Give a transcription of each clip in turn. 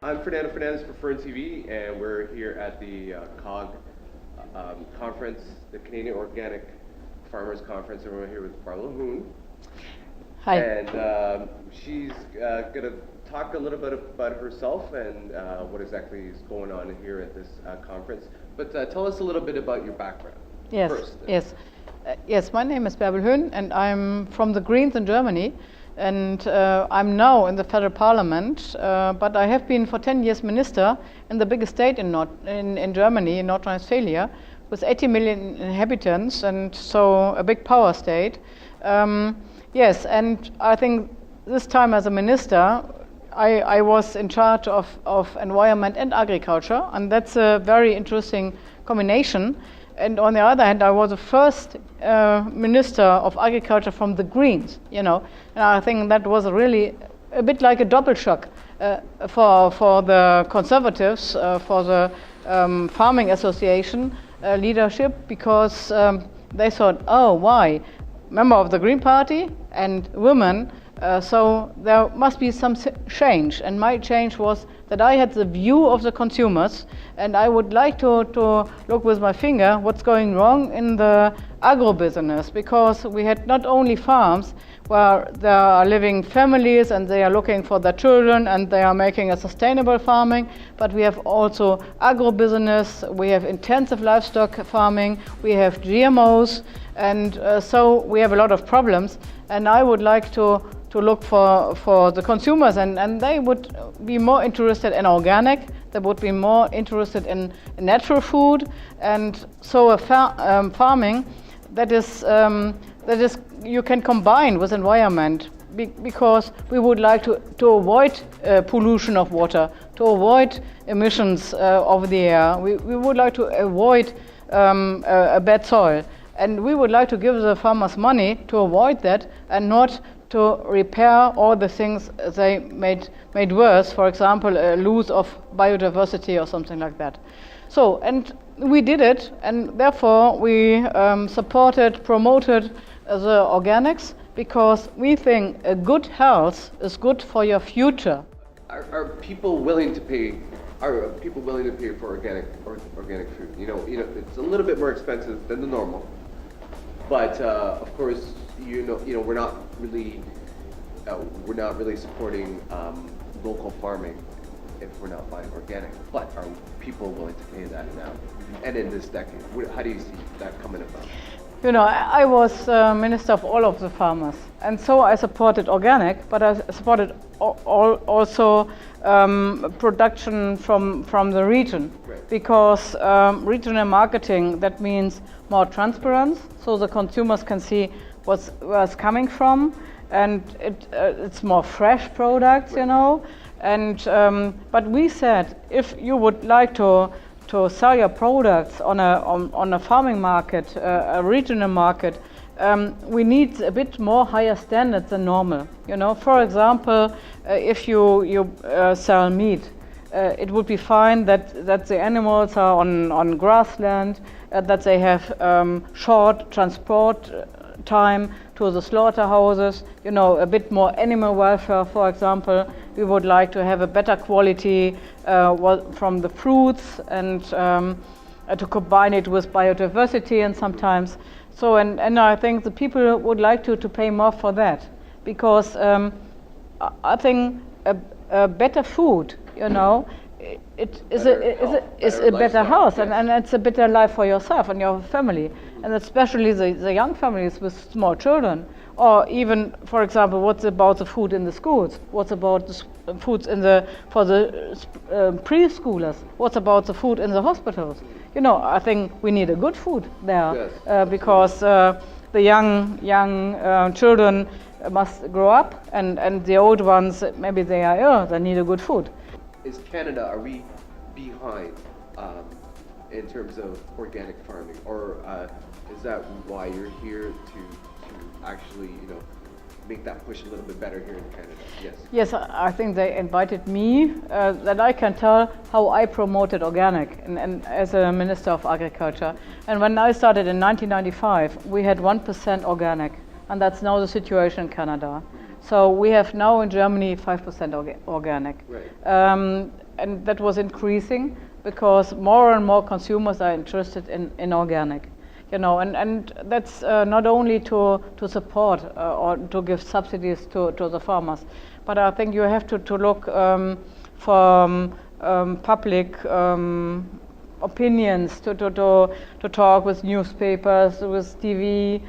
I'm Fernando Fernandez for FERNTV, and we're here at the COG conference, the Canadian Organic Farmers Conference, and we're here with Bärbel Höhn. Hi. And she's going to talk a little bit about herself and what exactly is going on here at this conference. But tell us a little bit about your background. Yes, first. yes, my name is Bärbel Höhn, and I'm from the Greens in Germany. And I'm now in the federal parliament, but I have been for 10 years minister in the biggest state in Germany, in North Rhine-Westphalia, with 80 million inhabitants, and so a big power state. Yes, and I think this time as a minister, I was in charge of environment and agriculture, and that's a very interesting combination. And on the other hand, I was the first minister of agriculture from the Greens, and I think that was really a bit like a double shock for the Conservatives, for the Farming Association leadership, because they thought, oh, why? Member of the Green Party and women, so there must be some change. And my change was that I had the view of the consumers, and I would like to look with my finger what's going wrong in the agro-business, because we had not only farms where there are living families and they are looking for their children and they are making a sustainable farming, but we have also agro-business, we have intensive livestock farming, we have GMOs, and so we have a lot of problems. And I would like to look for the consumers, and they would be more interested in organic, they would be more interested in natural food, and so a farming that is you can combine with environment, because we would like to avoid pollution of water, to avoid emissions of the air. We would like to avoid a bad soil, and we would like to give the farmers money to avoid that and not to repair all the things they made worse, for example, a loss of biodiversity or something like that. So, and we did it, and therefore we promoted the organics, because we think a good health is good for your future. Are people willing to pay? Are people willing to pay for organic food? You know, it's a little bit more expensive than the normal, but of course, we're not really supporting local farming if we're not buying organic. But are people willing to pay that now? And in this decade, how do you see that coming about? I was minister of all of the farmers, and so I supported organic, but I supported also production from the region, right. Because regional marketing, that means more transparency, so the consumers can see where it's coming from, and it's more fresh products, right. And but we said, if you would like to sell your products on a farming market, a regional market, we need a bit more higher standards than normal. For example, if you sell meat, it would be fine that the animals are on grassland, that they have short transport time to the slaughterhouses, a bit more animal welfare, for example. We would like to have a better quality from the fruits, and to combine it with biodiversity, and sometimes. So, and I think the people would like to pay more for that, because I think a better food, it is a better health, yes. and it's a better life for yourself and your family, and especially the young families with small children, or even, for example, what's about the food in the schools, what's about the foods for the preschoolers, what's about the food in the hospitals. I think we need a good food there, yes. Because the young children must grow up, and the old ones, maybe they are ill, they need a good food. Is Canada, are we behind in terms of organic farming, or is that why you're here to actually, make that push a little bit better here in Canada? Yes. Yes, I think they invited me that I can tell how I promoted organic and as a Minister of Agriculture. And when I started in 1995, we had 1% organic, and that's now the situation in Canada. So we have now in Germany 5% organic. Right. and that was increasing because more and more consumers are interested in organic. You know, and that's not only to support or to give subsidies to the farmers, but I think you have to look for public opinions, to talk with newspapers, with TV,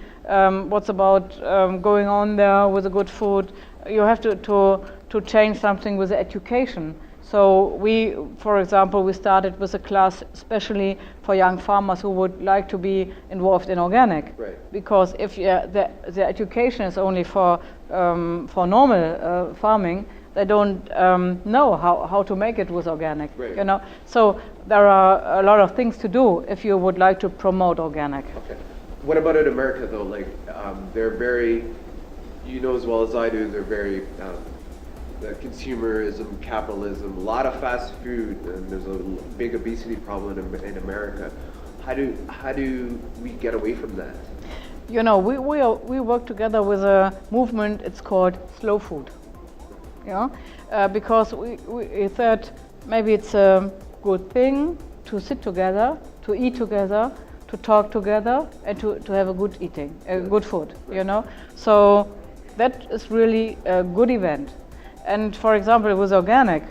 what's about going on there with the good food. You have to change something with the education. So we, for example, we started with a class especially for young farmers who would like to be involved in organic. Right. Because if the education is only for normal farming, they don't know how to make it with organic. Right. You know, so there are a lot of things to do if you would like to promote organic. Okay. What about in America though? Like they're very, you know as well as I do, they're very the consumerism, capitalism, a lot of fast food, and there's a big obesity problem in America. How do we get away from that? You know, we work together with a movement. It's called slow food. Yeah, because we thought maybe it's a good thing to sit together, to eat together, to talk together, and to have a good eating, good food. You know, so that is really a good event. And for example, with organic,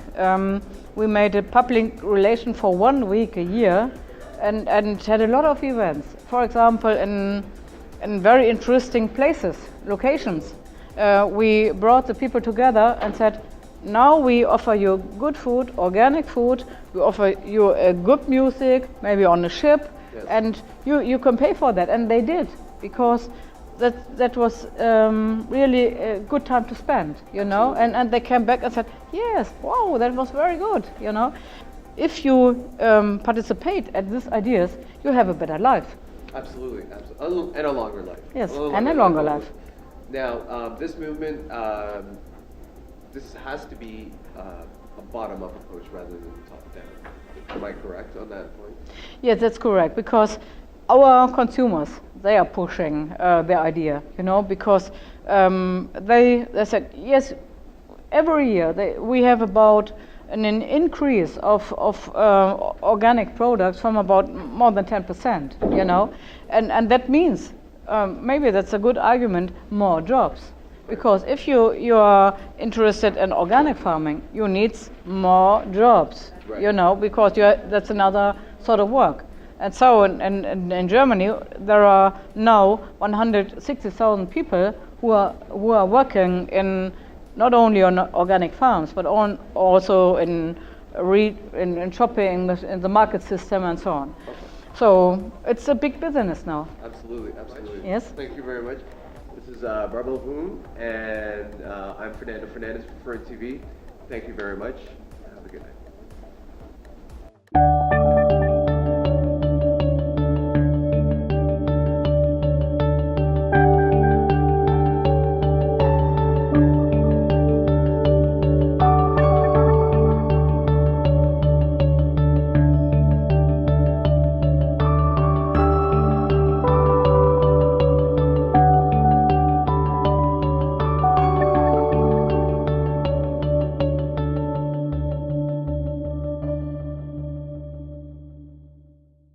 we made a public relation for 1 week a year, and had a lot of events. For example, in very interesting places, locations. We brought the people together and said, now we offer you good food, organic food. We offer you good music, maybe on a ship, yes. And you can pay for that. And they did, because that was really a good time to spend, you know. And they came back and said, yes, wow, that was very good, you know. If you participate at these ideas, you have a better life. Absolutely, absolutely, and a longer life. Yes, and a longer life. Now, this movement, this has to be a bottom-up approach rather than top-down. Am I correct on that point? Yes, that's correct, because our consumers, they are pushing the idea, you know, because they said, yes, every year we have about an increase of organic products from about more than 10%, you know, and that means maybe that's a good argument, more jobs. Because if you are interested in organic farming, you need more jobs, right. You know, because that's another sort of work. And so in Germany, there are now 160,000 people who are working in not only on organic farms, but also in shopping, in the market system, and so on. Okay. So it's a big business now. Absolutely, absolutely. Yes. Thank you very much. This is Bärbel Höhn, and I'm Fernando Fernandez for FERNTV. Thank you very much.